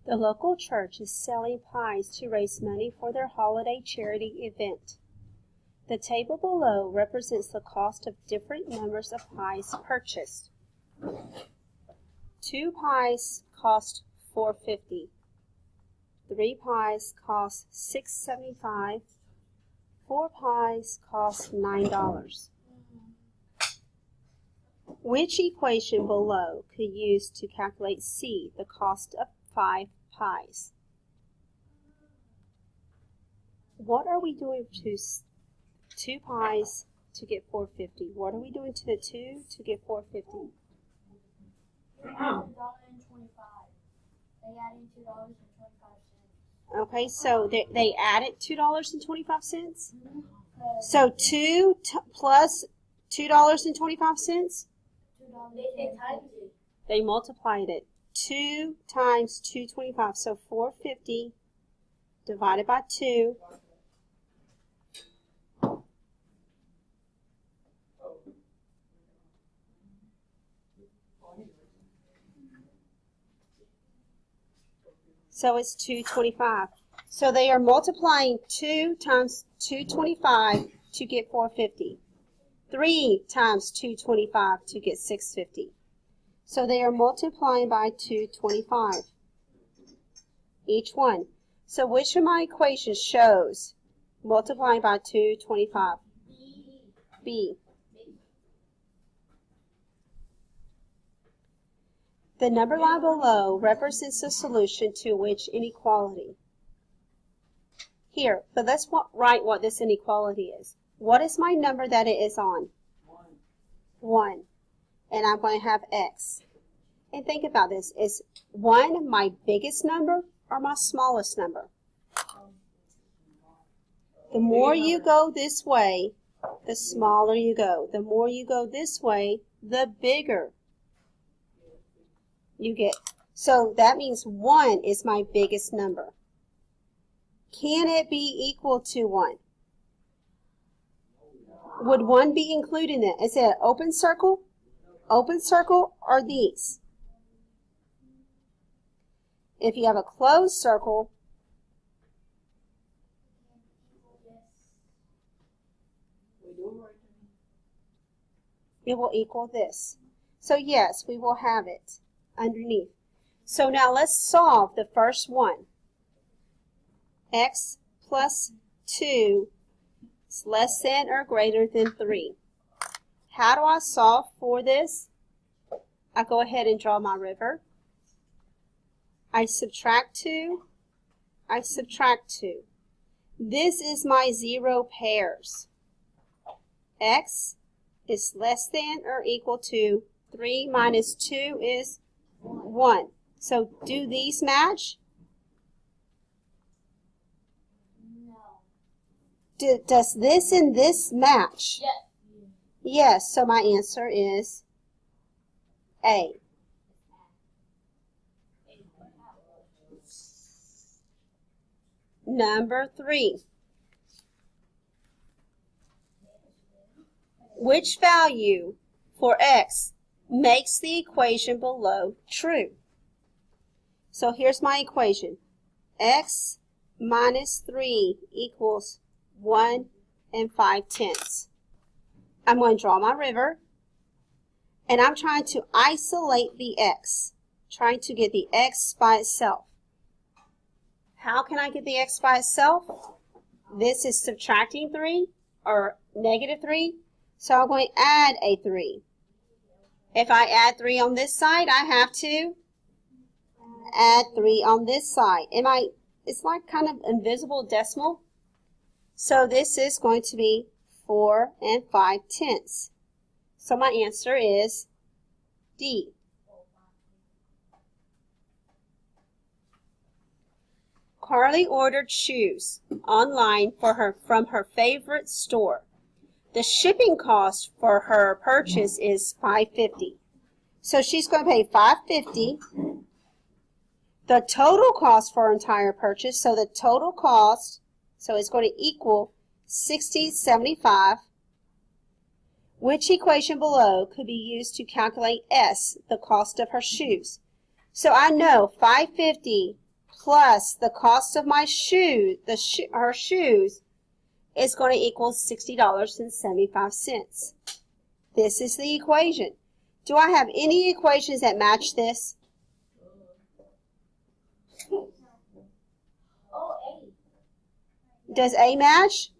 The local church is selling pies to raise money for their holiday charity event. The table below represents the cost of different numbers of pies purchased. 2 pies cost $4.50. 3 pies cost $6.75. 4 pies cost $9. Which equation below could use to calculate C, the cost of 5 pies? What are we doing to 2 pies to get $4.50? What are we doing to the 2 to get $4.50? $1.25. They added $2.25. Okay, so they added $2.25? So 2 plus $2.25? They multiplied it. 2 times 2.25, so $4.50 divided by 2. So it's $2.25. So they are multiplying 2 times 2.25 to get $4.50. 3 times 2.25 to get $6.50. So they are multiplying by 2.25 each one. So which of my equations shows multiplying by 2.25? B. The number line below represents the solution to which inequality? Here, but let's write what this inequality is. What is my number that it is on? 1. And I'm going to have x. And think about this. Is 1 my biggest number or my smallest number? The more you go this way, the smaller you go. The more you go this way, the bigger you get. So that means 1 is my biggest number. Can it be equal to 1? Would 1 be included in it? Is it an open circle? Open circle or these? If you have a closed circle, it will equal this. So yes, we will have it underneath. So now let's solve the first one. X plus 2 is less than or greater than 3. How do I solve for this? I go ahead and draw my river. I subtract 2. I subtract 2. This is my 0 pairs. X is less than or equal to 3 minus 2 is 1. So do these match? No. Does this and this match? Yes. Yes, so my answer is A. Number 3. Which value for x makes the equation below true? So here's my equation. X minus 3 equals 1 and 5/10. I'm going to draw my river, and I'm trying to isolate the x, trying to get the x by itself. How can I get the x by itself? This is subtracting 3, or negative 3, so I'm going to add a 3. If I add 3 on this side, I have to add 3 on this side. It's like kind of invisible decimal. So this is going to be 4 and 5/10. So my answer is D. Carly ordered shoes online from her favorite store. The shipping cost for her purchase is $5.50. So she's going to pay $5.50. The total cost for her entire purchase, so the total cost, so it's going to equal $60.75. Which equation below could be used to calculate S, the cost of her shoes? So I know $5.50 plus the cost of my shoe, her shoes, is going to equal $60.75. This is the equation. Do I have any equations that match this? Does A match?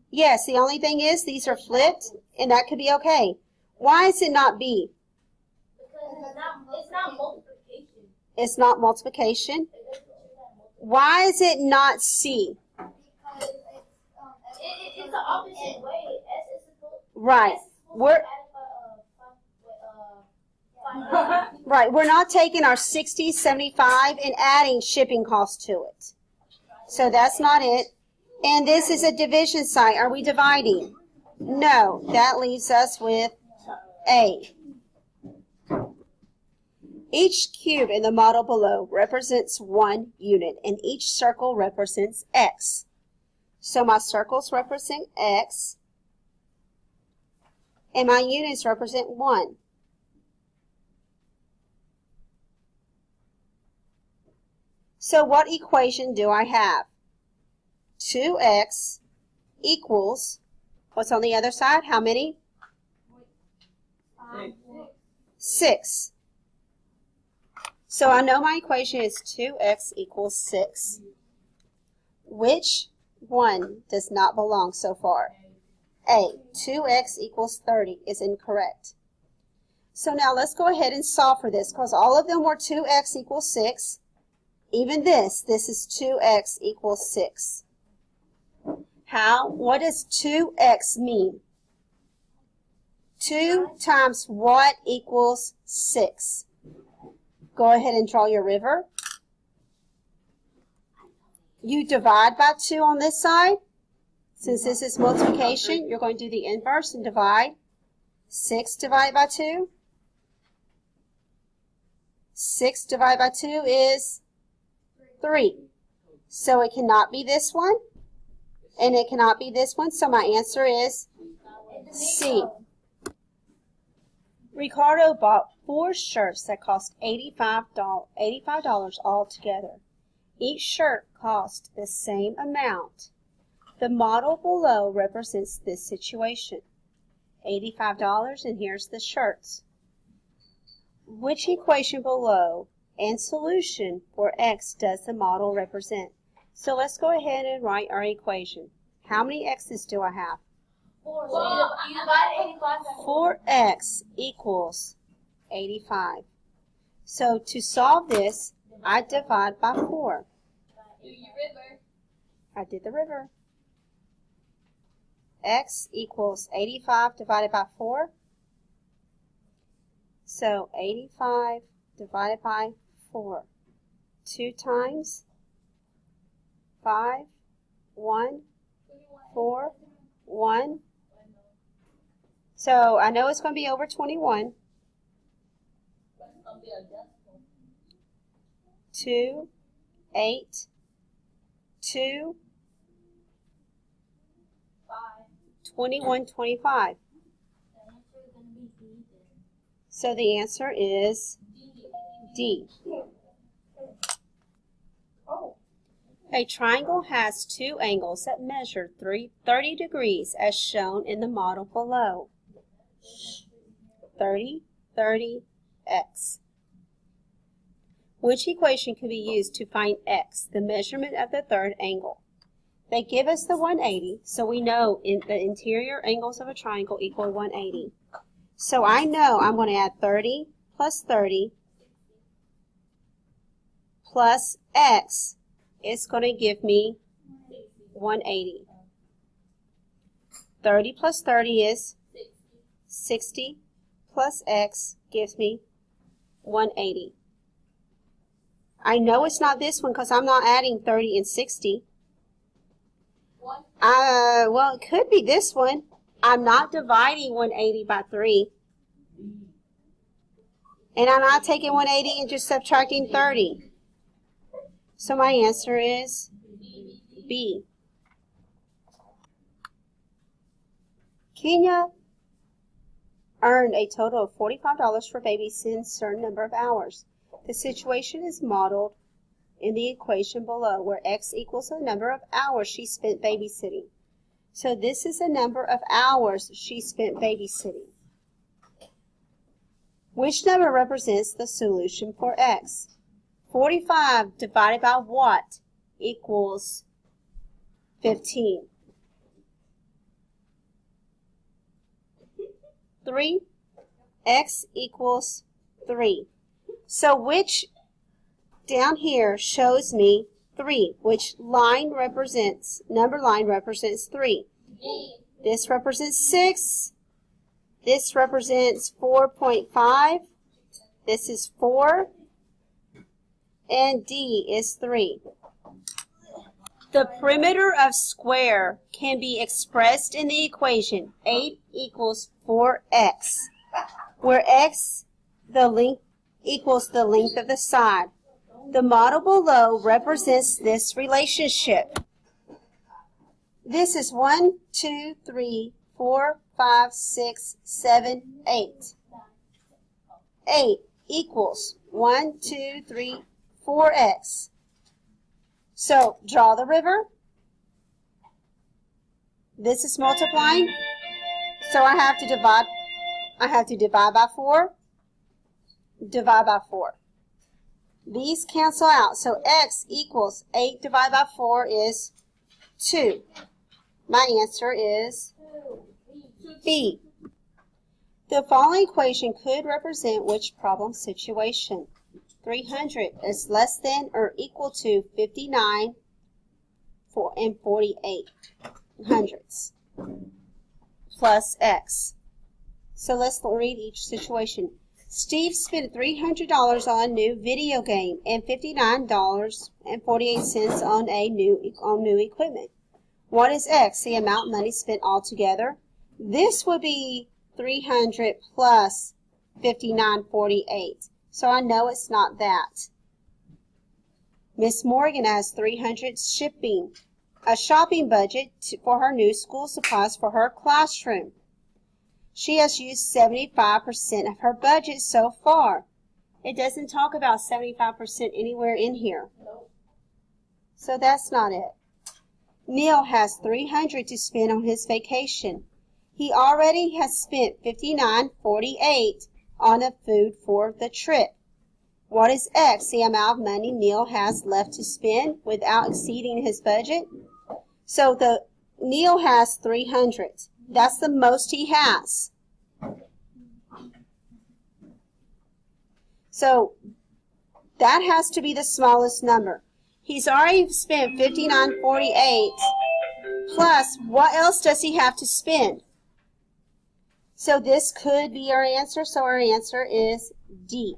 Yes, the only thing is these are flipped, and that could be okay. Why is it not B? Because it's not multiplication. It's not multiplication. Why is it not C? Because it's the opposite way. S is supposed Right. Right. We're not taking our 60, 75 and adding shipping costs to it. So that's not it. And this is a division sign. Are we dividing? No. That leaves us with A. Each cube in the model below represents one unit, and each circle represents X. So my circles represent X, and my units represent 1. So what equation do I have? 2x equals, what's on the other side? How many? 6. So I know my equation is 2x equals 6. Which one does not belong so far? A. 2x equals 30 is incorrect. So now let's go ahead and solve for this, because all of them were 2x equals 6. Even this is 2x equals 6. How? What does 2x mean? 2 times what equals 6? Go ahead and draw your river. You divide by 2 on this side. Since this is multiplication, you're going to do the inverse and divide. 6 divided by 2. 6 divided by 2 is 3. So it cannot be this one, and it cannot be this one, so my answer is C. Ricardo bought 4 shirts that cost $85 altogether. Each shirt cost the same amount. The model below represents this situation. $85, and here's the shirts. Which equation below and solution for X does the model represent? So let's go ahead and write our equation. How many X's do I have? 4. So you divide 85 by 4. 4X equals 85. So to solve this, I divide by 4. Do your river. I did the river. X equals 85 divided by 4. So 85 divided by 4. 2 times 5, 1, 4, 1. So I know it's going to be over 21. 2, 8, 2, 21, 25. So the answer is D. A triangle has 2 angles that measure 30 degrees as shown in the model below. 30, 30, X. Which equation can be used to find X, the measurement of the third angle? They give us the 180, so we know the interior angles of a triangle equal 180. So I know I'm going to add 30 plus 30 plus X. It's going to give me 180. 30 plus 30 is 60 plus X gives me 180. I know it's not this one because I'm not adding 30 and 60. Well, it could be this one. I'm not dividing 180 by 3. And I'm not taking 180 and just subtracting 30. So my answer is B. Kenya earned a total of $45 for babysitting a certain number of hours. The situation is modeled in the equation below, where x equals the number of hours she spent babysitting. So this is the number of hours she spent babysitting. Which number represents the solution for x? 45 divided by what equals 15? 3. X equals 3. So which down here shows me 3? Which line represents, number line represents 3? D. This represents 6. This represents 4.5. This is 4. And D is 3. The perimeter of square can be expressed in the equation 8 equals 4x, where x, the length, equals the length of the side. The model below represents this relationship. This is 1, 2, 3, 4, 5, 6, 7, 8. 8 equals 1, 2, 3, 4x. So draw the river. This is multiplying. So I have to divide by 4. Divide by 4. These cancel out. So x equals 8 divided by 4 is 2. My answer is B. The following equation could represent which problem situation? 300 is less than or equal to 59 and 48 hundredths plus x. So let's read each situation. Steve spent $300 on a new video game and $59.48 on new equipment. What is x? The amount of money spent altogether. This would be 300 plus 59.48. So I know it's not that. Miss Morgan has 300 a shopping budget for her new school supplies for her classroom. She has used 75% of her budget so far. It doesn't talk about 75% anywhere in here. So that's not it. Neil has 300 to spend on his vacation. He already has spent $59.48 on the food for the trip. What is x? The amount of money Neil has left to spend without exceeding his budget. So Neil has 300. That's the most he has. So that has to be the smallest number. He's already spent $59.48 plus what else does he have to spend? So this could be our answer. So our answer is D.